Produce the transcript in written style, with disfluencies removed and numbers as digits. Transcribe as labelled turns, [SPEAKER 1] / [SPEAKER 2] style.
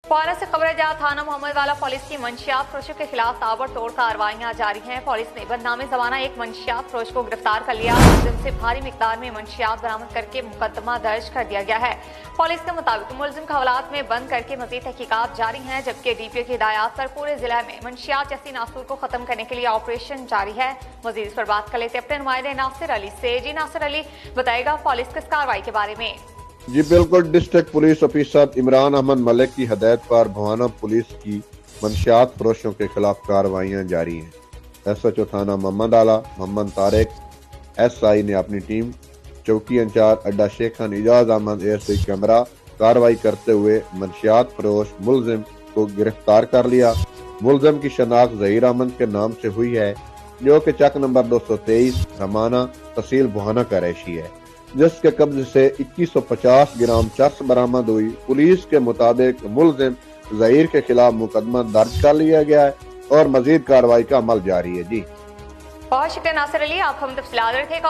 [SPEAKER 1] پارا سے خبر جا تھانہ محمد والا پولیس کی منشیات فروشوں کے خلاف تابڑ توڑ کارروائیاں جاری ہیں۔ پولیس نے بدنام زمانہ ایک منشیات فروش کو گرفتار کر لیا، جن سے بھاری مقدار میں منشیات برآمد کر کے مقدمہ درج کر دیا گیا ہے۔ پولیس کے مطابق ملزم کو حوالات میں بند کر کے مزید تحقیقات جاری ہیں، جبکہ ڈی پی او کی ہدایات پر پورے ضلع میں منشیات جیسی ناسور کو ختم کرنے کے لیے آپریشن جاری ہے۔ مزید اس پر بات کر لیتے اپنے نمائندے ناصر علی سے۔ جی ناصر علی، بتائے گا پولیس کی اس کارروائی کے بارے میں؟
[SPEAKER 2] جی بالکل، district police officer Imran Ahmed Malik کی ہدایت پر بھوانہ پولیس کی منشیات فروشوں کے خلاف کارروائیاں جاری ہیں۔ ایس ایچ او تھانہ محمد اعلیٰ محمد طارق ایس آئی نے اپنی ٹیم چوکی incharge Adda Sheikh Khan Ijaz Ahmed A S I camera کارروائی کرتے ہوئے منشیات فروش ملزم کو گرفتار کر لیا۔ ملزم کی شناخت ظہیر احمد کے نام سے ہوئی ہے، جو کہ چک نمبر 223 رمانہ تحصیل بھوانہ کا رہائشی ہے، جس کے قبضے سے 2150 گرام چرس برآمد ہوئی۔ پولیس کے مطابق ملزم ظہیر کے خلاف مقدمہ درج کر لیا گیا ہے اور مزید کارروائی کا عمل جاری ہے۔ جی
[SPEAKER 1] بہت شکریہ ناصر علی، آپ ہم تفصیلات رکھے گا۔